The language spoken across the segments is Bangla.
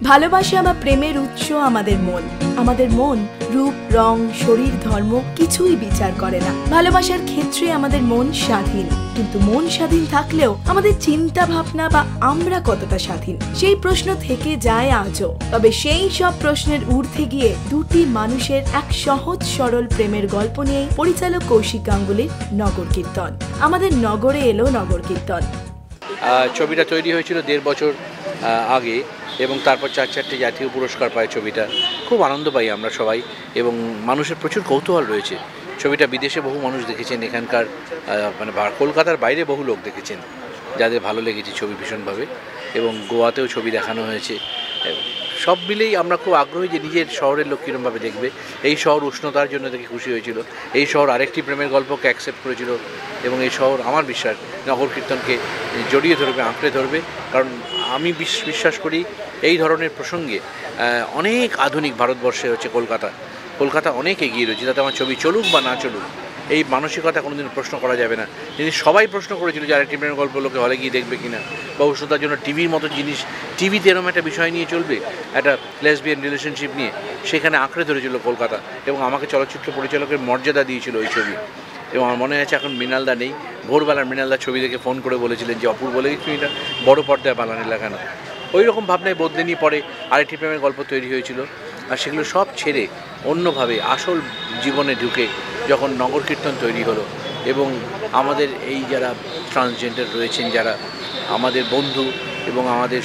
ভালোবাসা বা প্রেমের উৎস আমাদের মন। আমাদের মন রূপ, রং, শরীর, ধর্ম কিছুই বিচার করে না। ভালোবাসার ক্ষেত্রে আমাদের মন স্বাধীন, কিন্তু মন স্বাধীন থাকলেও আমাদের চিন্তা ভাবনা বা আমরা কতটা স্বাধীন সেই প্রশ্ন থেকে যায় আজও। তবে সেই সব প্রশ্নের ঊর্ধ্বে গিয়ে দুটি মানুষের এক সহজ সরল প্রেমের গল্প নিয়ে পরিচালক কৌশিক গাঙ্গুলির নগর কীর্তন। আমাদের নগরে এলো নগর কীর্তন। ছবিটা তৈরি হয়েছিল 1.5 বছর আগে এবং তারপর 4-4টে জাতীয় পুরস্কার পায় ছবিটা। খুব আনন্দ পাই আমরা সবাই এবং মানুষের প্রচুর কৌতূহল রয়েছে। ছবিটা বিদেশে বহু মানুষ দেখেছেন, এখানকার মানে কলকাতার বাইরে বহু লোক দেখেছেন, যাদের ভালো লেগেছে ছবি ভীষণভাবে। এবং গোয়াতেও ছবি দেখানো হয়েছে। সব মিলেই আমরা খুব আগ্রহী যে নিজের শহরের লোক কীরকমভাবে দেখবে। এই শহর উষ্ণতার জন্য দেখে খুশি হয়েছিল। এই শহর আরেকটি প্রেমের গল্পকে অ্যাকসেপ্ট করেছিল এবং এই শহর আমার বিশ্বাস নগর কীর্তনকে জড়িয়ে ধরবে, আঁকড়ে ধরবে। কারণ আমি বিশ্বাস করি এই ধরনের প্রসঙ্গে অনেক আধুনিক ভারতবর্ষে হচ্ছে কলকাতা অনেক এগিয়ে রয়েছে। তাতে আমার ছবি চলুক বা না চলুক এই মানসিকতা কোনোদিন প্রশ্ন করা যাবে না। যদি সবাই প্রশ্ন করেছিল যে আরেকটি প্রেমের গল্প লোকে হলে গিয়ে দেখবে কিনা, বা উষ্ণতার জন্য টিভির মতো জিনিস, টিভিতে এরকম একটা বিষয় নিয়ে চলবে, একটা লেসবিয়ান রিলেশনশিপ নিয়ে, সেখানে আঁকড়ে ধরেছিল কলকাতা এবং আমাকে চলচ্চিত্র পরিচালকের মর্যাদা দিয়েছিল ওই ছবি। এবং আমার মনে আছে এখন মৃণালদা নেই, ভোরবেলার মৃণালদার ছবি দেখে ফোন করে বলেছিলেন যে অপূর্ব লেগেছে এটা বড় পর্দায় বানানো লাগানো। ওই রকম ভাবনায় বদলে নিয়ে পরে আরেকটি প্রেমের গল্প তৈরি হয়েছিল। আর সেগুলো সব ছেড়ে অন্যভাবে আসল জীবনে ঢুকে যখন নগর কীর্তন তৈরি হলো এবং আমাদের এই যারা ট্রান্সজেন্ডার রয়েছেন, যারা আমাদের বন্ধু এবং আমাদের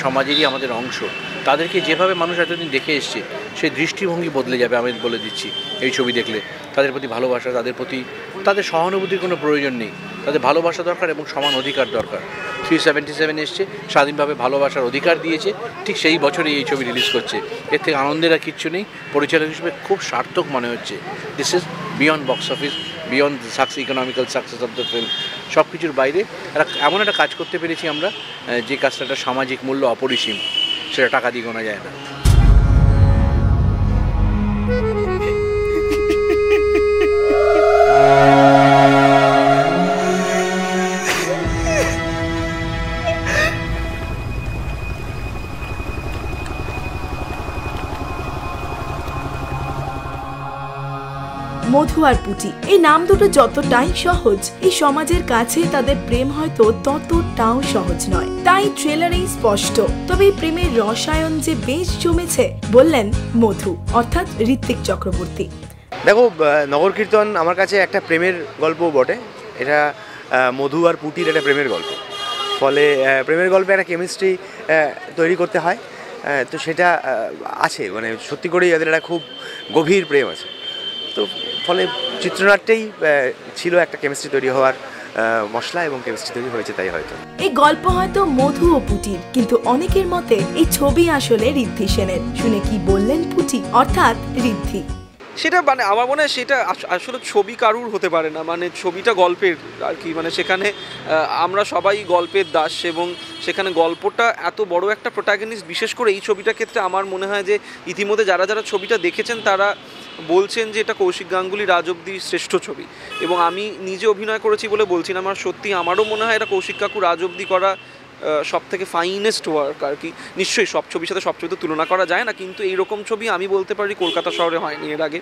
সমাজেরই আমাদের অংশ, তাদেরকে যেভাবে মানুষ এতদিন দেখে এসছে সেই দৃষ্টিভঙ্গি বদলে যাবে। আমি বলে দিচ্ছি, এই ছবি দেখলে তাদের প্রতি ভালোবাসা, তাদের সহানুভূতির কোনো প্রয়োজন নেই। তাদের ভালোবাসা দরকার এবং সমান অধিকার দরকার। 377 এসছে, স্বাধীনভাবে ভালোবাসার অধিকার দিয়েছে, ঠিক সেই বছরই এই ছবি রিলিজ করছে। এর থেকে আনন্দের আর কিচ্ছু নেই। পরিচালক হিসেবে খুব সার্থক মনে হচ্ছে। This is beyond box office, beyond the economical success of the film. সব কিছুর বাইরে এমন একটা কাজ করতে পেরেছি আমরা, যে কাজটা একটা সামাজিক মূল্য অপরিসীম, সেটা টাকা দিয়ে গোনা যায় না। মধু আর পুটি এই নাম দুটো যতটাই সহজ, এই সমাজের কাছে তাদের প্রেম হয়তো ততটাও সহজ নয়। তাই ট্রেলারেই স্পষ্ট। তবে এই প্রেমের রসায়ন যে বেশ জমেছে বললেন মধু, অর্থাৎ ঋত্বিক চক্রবর্তী। দেখো, নগর কীর্তন আমার কাছে একটা প্রেমের গল্প বটে। এটা মধু আর পুটির একটা প্রেমের গল্প। ফলে প্রেমের গল্পে একটা কেমিস্ট্রি তৈরি করতে হয়, তো সেটা আছে, মানে সত্যি করেই এদের একটা খুব গভীর প্রেম আছে। তো ফলে চিত্রনাট্যেই ছিল একটা কেমিস্ট্রি তৈরি হওয়ার মশলা এবং কেমিস্ট্রি তৈরি হয়েছে, তাই হয়তো এই গল্প হয়তো মধু ও পুটির, কিন্তু অনেকের মতে এই ছবি আসলে ঋদ্ধি সেনের। শুনে কি বললেন পুটি, অর্থাৎ ঋদ্ধি। সেটা মানে আমার মনে হয় সেটা আসলে ছবি কারুর হতে পারে না, মানে ছবিটা গল্পের আর কি। মানে সেখানে আমরা সবাই গল্পের দাস এবং সেখানে গল্পটা এত বড় একটা প্রোটাগনিস্ট। বিশেষ করে এই ছবিটার ক্ষেত্রে আমার মনে হয় যে ইতিমধ্যে যারা ছবিটা দেখেছেন তারা বলছেন যে এটা কৌশিক গাঙ্গুলি রাজ অব্দি শ্রেষ্ঠ ছবি। এবং আমি নিজে অভিনয় করেছি বলে বলছি না, আমার সত্যি আমারও মনে হয় এটা কৌশিক কাকু রাজ অব্দি করা সব থেকে ফাইনেস্ট ওয়ার্ক আর কি। নিশ্চয়ই সব ছবির সাথে সব ছবি তো তুলনা করা যায় না, কিন্তু এইরকম ছবি আমি বলতে পারি কলকাতা শহরে হয়নি এর আগে।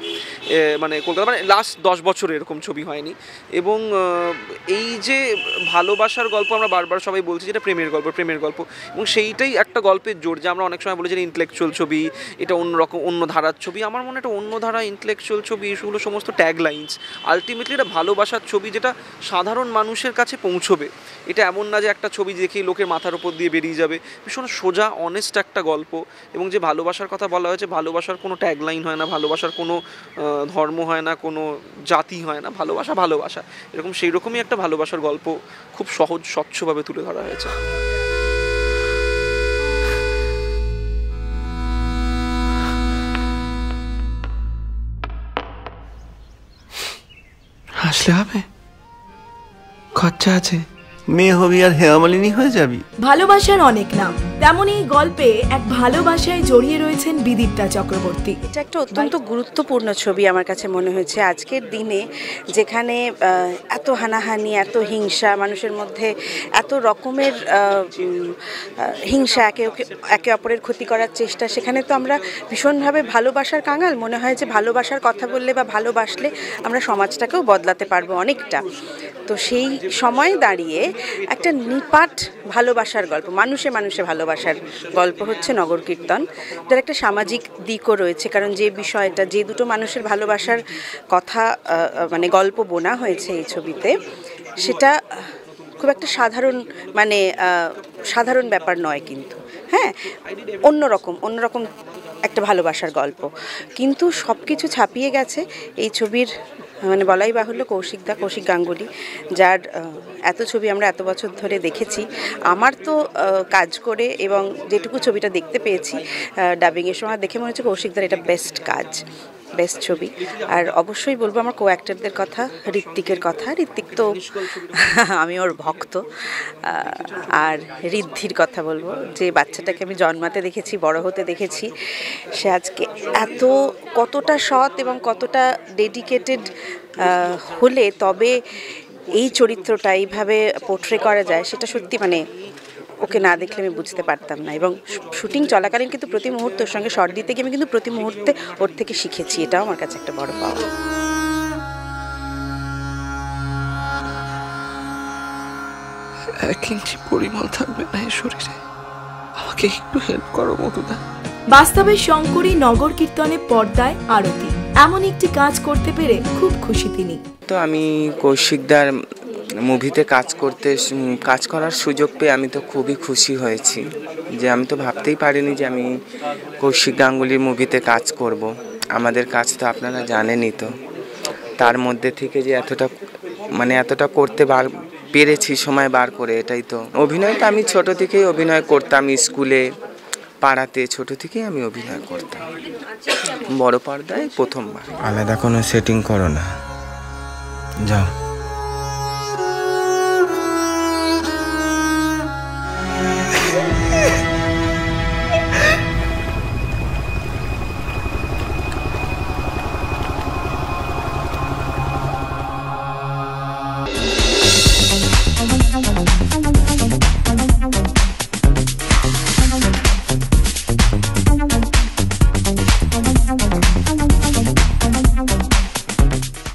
মানে কলকাতা মানে লাস্ট 10 বছরে এরকম ছবি হয়নি। এবং এই যে ভালোবাসার গল্প আমরা বারবার সবাই বলছি যেটা প্রেমের গল্প, এবং সেইটাই একটা গল্পের জোর। যে আমরা অনেক সময় বলি যে ইন্টেলেকচুয়াল ছবি, এটা অন্যরকম অন্য ধারার ছবি। আমার মনে হয় এটা অন্য ধারা ইন্টেলেকচুয়াল ছবি, এসবগুলো সমস্ত ট্যাগ লাইন্স। আলটিমেটলি এটা ভালোবাসার ছবি যেটা সাধারণ মানুষের কাছে পৌঁছবে। এটা এমন না যে একটা ছবি দেখেই লোকের মাথার উপর দিয়ে বেরিয়ে যাবে। ভীষণ সোজা অনেস্ট একটা গল্প। এবং যে ভালোবাসার কথা বলা হয়েছে, ভালোবাসার কোনো ট্যাগ লাইন হয় না, ভালোবাসার কোনো ধর্ম হয় না, কোনো জাতি হয় না। ভালোবাসা এরকম সেই রকমই একটা ভালোবাসার গল্প খুব সহজ স্বচ্ছভাবে তুলে ধরা হয়েছে। হাসলে হবে, খরচা আছে, মেয়ে হবি আর হেয়ামালিনী হয়ে যাবি। ভালোবাসার অনেক নাম, তেমনই এই গল্পে এক ভালোবাসায় জড়িয়ে রয়েছেন বিদীপ্তা চক্রবর্তী। এটা একটা অত্যন্ত গুরুত্বপূর্ণ ছবি আমার কাছে মনে হয়েছে আজকের দিনে, যেখানে এত হানাহানি, এত হিংসা, মানুষের মধ্যে এত রকমের হিংসা, একে অপরের ক্ষতি করার চেষ্টা। সেখানে তো আমরা ভীষণভাবে ভালোবাসার কাঙাল, মনে হয় যে ভালোবাসার কথা বললে বা ভালোবাসলে আমরা সমাজটাকেও বদলাতে পারবো অনেকটা। তো সেই সময় দাঁড়িয়ে একটা নিপাট ভালোবাসার গল্প, মানুষে মানুষে ভালোবাসার গল্প হচ্ছে নগর কীর্তন, যার একটা সামাজিক দিকও রয়েছে। কারণ যে বিষয়টা, যে দুটো মানুষের ভালোবাসার কথা মানে গল্প বোনা হয়েছে এই ছবিতে, সেটা খুব একটা সাধারণ ব্যাপার নয় কিন্তু, হ্যাঁ, অন্যরকম একটা ভালোবাসার গল্প। কিন্তু সব কিছু ছাপিয়ে গেছে এই ছবির, মানে বলাই বাহুল্য কৌশিক গাঙ্গুলি, যার এত ছবি আমরা এত বছর ধরে দেখেছি। আমার তো কাজ করে এবং যেটুকু ছবিটা দেখতে পেয়েছি ডাবিংয়ের সময়, দেখে মনে হচ্ছে কৌশিকদার এটা বেস্ট ছবি। আর অবশ্যই বলবো আমার কো অ্যাক্টরদের কথা, ঋত্বিকের কথা। ঋত্বিক তো আমি ওর ভক্ত। আর ঋদ্ধির কথা বলবো, যে বাচ্চাটাকে আমি জন্মাতে দেখেছি, বড় হতে দেখেছি, সে আজকে কতটা সৎ এবং কতটা ডেডিকেটেড হলে তবে এই চরিত্রটা এইভাবে পোট্রে করা যায়, সেটা সত্যি মানে ওকে না দেখলে আমি বুঝতে পারতাম না। এবং শুটিং চলাকালীন কিন্তু প্রতি মুহূর্তে ওর সঙ্গে শট দিতে গিয়ে আমি কিন্তু প্রতি মুহূর্তে ওর থেকে শিখেছি, এটাও আমার কাছে একটা বড় পাওয়া। এক ইঞ্চি পরিমল থাকবে না এই শরীরে, আমাকে একটু হেল্প করো মধুদা। বাস্তবে শঙ্করী নগর কীর্তনে পর্দায় আরতি, এমন একটি কাজ করতে পেরে খুব খুশি তিনি। তো আমি কৌশিকদার মুভিতে কাজ করার সুযোগ পেয়ে আমি তো খুবই খুশি হয়েছি। যে আমি তো ভাবতেই পারিনি যে আমি কৌশিক গাঙ্গুলির মুভিতে কাজ করব। আমাদের কাজ তো আপনারা জানেনই, তো তার মধ্যে থেকে যে এতটা করতে পেরেছি সময় বার করে, এটাই তো। অভিনয় তো আমি ছোট থেকেই অভিনয় করতাম, স্কুলে পাড়াতে ছোট থেকেই আমি অভিনয় করতাম। বড় পর্দায় প্রথমবার। আলাদা কোনো সেটিং করো না, যাও।